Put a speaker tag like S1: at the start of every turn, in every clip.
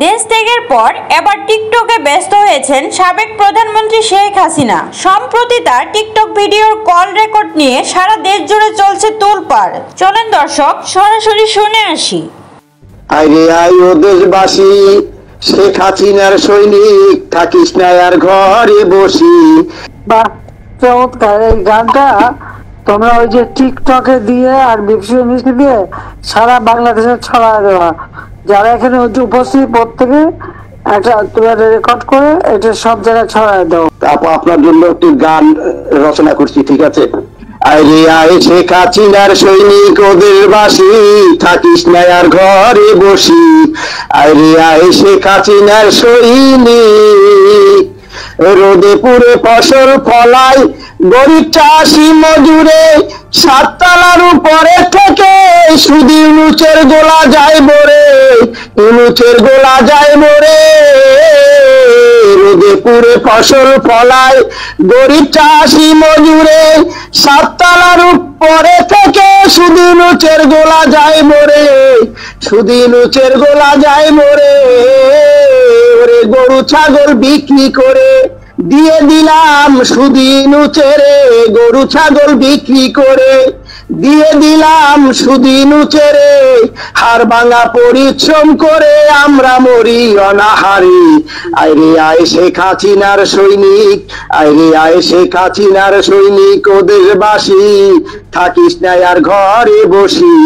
S1: দেশ ত্যাগের পর এবার টিকটকে ব্যস্ত হয়েছেন সাবেক প্রধানমন্ত্রী শেখ হাসিনা। সম্প্রতি তার টিকটক ভিডিওর কল রেকর্ড নিয়ে সারা দেশ জুড়ে চলছে তোলপাড়। চলেন দর্শক সরাসরি শুনে আসি।
S2: আইরে আই ও দেশবাসী, শেখ হাসিনার সৈনিক, থাকিস না আর ঘরে বসি।
S3: বাহ, চমৎকার এই গানটা তোমরা ওই যে টিকটকে দিয়ে আর বিপসি দিয়ে সারা বাংলাদেশে ছড়ায় দেওয়া। যারা এখানে উপস্থিত প্রত্যেকে একটা তোমরা রেকর্ড করে এটা সব জায়গায় ছড়ায় দাও।
S2: আপু, আপনার জন্য একটি গান রচনা করছি, ঠিক আছে? আইরে আয় শেখ হাসিনার সৈনিক ও দেশবাসী, থাকিস না আর ঘরে বসি। আইরে আয় শেখ হাসিনার সৈনিক, রোদে পুরে ফসল ফলাই গরিব চাষি মজুরে, সাততলার উপরে থেকে শুধু ইউনুসের গোলা যায় বরে, ইউনুসের গোলা যায় বরে। রোদে পুরে ফসল ফলাই গরিব চাষি মজুরে, সাততলার উপরে থেকে শুধু ইউনুসের গোলা যায় বরে, শুধু ইউনুসের গোলা যায় বরে। ওরে গরু ছাগল বিক্রি করে দিয়ে দিলাম শুধু ইউনুসেরে, গরু ছাগল বিক্রি করে দিয়ে দিলাম শুধু ইউনুসেরে। হাড় ভাঙা পরিশ্রম করে আমরা মরি অনাহারে। আইরে আয় শেখ হাসিনার সৈনিক, আইরে আয় শেখ হাসিনার সৈনিক ও দেশবাসী, থাকিস না আর ঘরে বসি।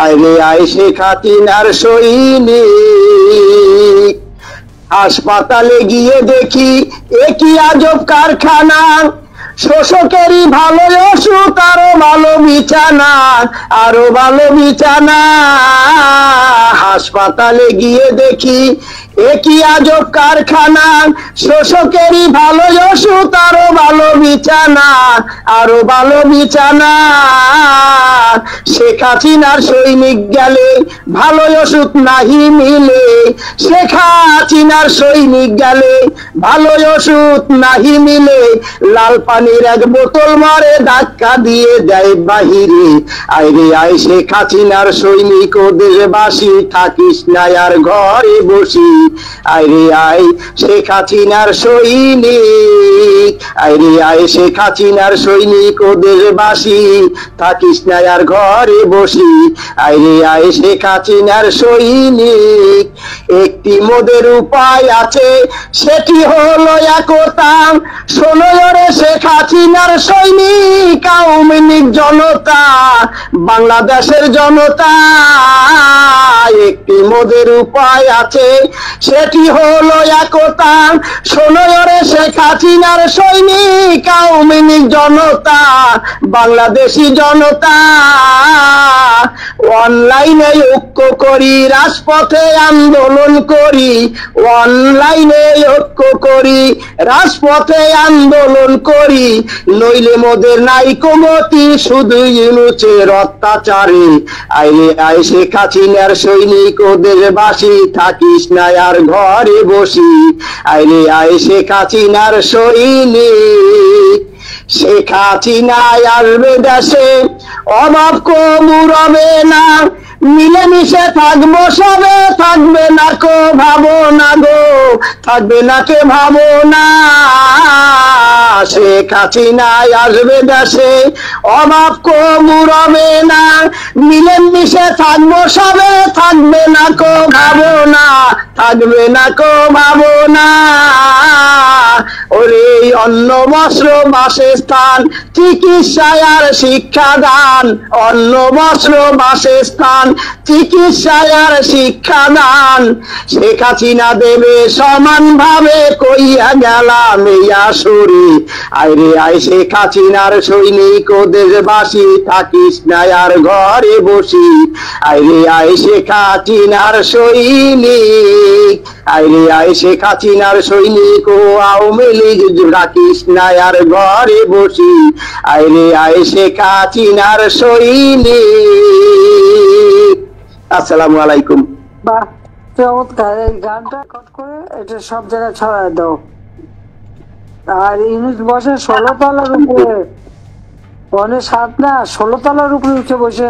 S2: আইরে আয় শেখ হাসিনার সৈনিক। হাসপাতালে গিয়ে দেখি একই আজব কারখানা, শোষকেরই ভালো ওষুধ, আরো ভালো বিছানা, আরো ভালো বিছানা। হাসপাতালে গিয়ে দেখি একই আজব কারখানা, শোষকেরই ভালো ওষুধ, আরো ভালো বিছানা, আরো ভালো বিছানা। শেখ হাসিনার সৈনিক গেলে ভালো ওষুধ নাহি মিলে, শেখ হাসিনার সৈনিক গেলে ভালো ওষুধ নাহি মিলে। লাল পানির এক বোতল মারে ধাক্কা দিয়ে দেয় বাহিরে। আইরে আয় শেখ হাসিনার সৈনিক ও দেশবাসী, থাকিস না আর ঘরে বসি। আইরে আয় শেখ হাসিনার সৈনিক, আইরে আয় শেখ হাসিনার সৈনিক ও দেশবাসী, থাকিস না আর ঘরে বসি। আইরে আয় শেখ হাসিনার সৈনিক। একটি মোদের উপায় আছে, সেটি হলো একতা। শোনো রে শেখ হাসিনার সৈনিক, আওয়ামী লীগ জনতা, বাংলাদেশের জনতা। একটি মোদের উপায় আছে, সেটি হলো একতা। শোনো রে শেখ হাসিনার সৈনিক, আওয়ামী লীগ জনতা, বাংলাদেশি জনতা। অনলাইনে ঐক্য করি, রাজপথে আন্দোলন করি, অনলাইনে ঐক্য করি, রাজপথে আন্দোলন করি। নইলে মোদের নাই কমতি, শুধু ইউনুসের অত্যাচারে। আইরে আয় শেখ হাসিনার সৈনিক ও দেশবাসী, থাকিস না আর ঘরে বসি। আইরে আয় শেখ হাসিনার সৈনিক। শেখ হাসিনা আসবে দেশে, অভাব কমুরবে না, মিলেমিশে থাকবো সবে, থাকবে না কো ভাবো না গো, থাকবে না কে ভাবো না। শেখ হাসিনা আসবে দেশে, অভাব কমুরবে না, মিলেমিশে থাকবো সবে, থাকবে না কো ভাবো না, থাকবে না কো ভাবো না। ওরে অন্ন বস্ত্র বাসস্থান, চিকিৎসায় আর শিক্ষাদান, অন্ন বস্ত্র বাসস্থান, চিকিৎসায় আর শিক্ষাদান। শেখ হাসিনা দেবে সমান ভাবে, কইয়া গেলাম এই আসরে। আইরে আয় শেখ হাসিনার সৈনিক ও দেশবাসী, থাকিস না আর ঘরে বসি। আইরে আয় শেখ হাসিনার সৈনিক, আইরে আয় শেখ হাসিনার সৈনিক ও আওয়ামী লীগ, রাখিস না আর ঘরে বসি। আইরে আয় শেখ হাসিনার সৈনিক। আসসালামু আলাইকুম।
S3: বাহ, চমৎকার এই গানটা রেকর্ড করে এটা সব জায়গায় ছড়ায় দাও। আর ইউনুস বসে 16 তলার উপরে, অনেক সাত না 16 তলার উপরে উঠে বসে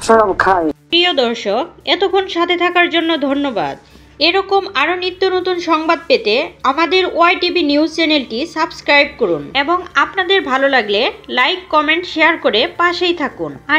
S3: সব খায়।
S1: প্রিয় দর্শক, এতক্ষণ সাথে থাকার জন্য ধন্যবাদ। এরকম আরো নিত্য নতুন সংবাদ পেতে আমাদের ওয়াইটিভি নিউজ চ্যানেলটি সাবস্ক্রাইব করুন এবং আপনাদের ভালো লাগলে লাইক, কমেন্ট, শেয়ার করে পাশেই থাকুন। আর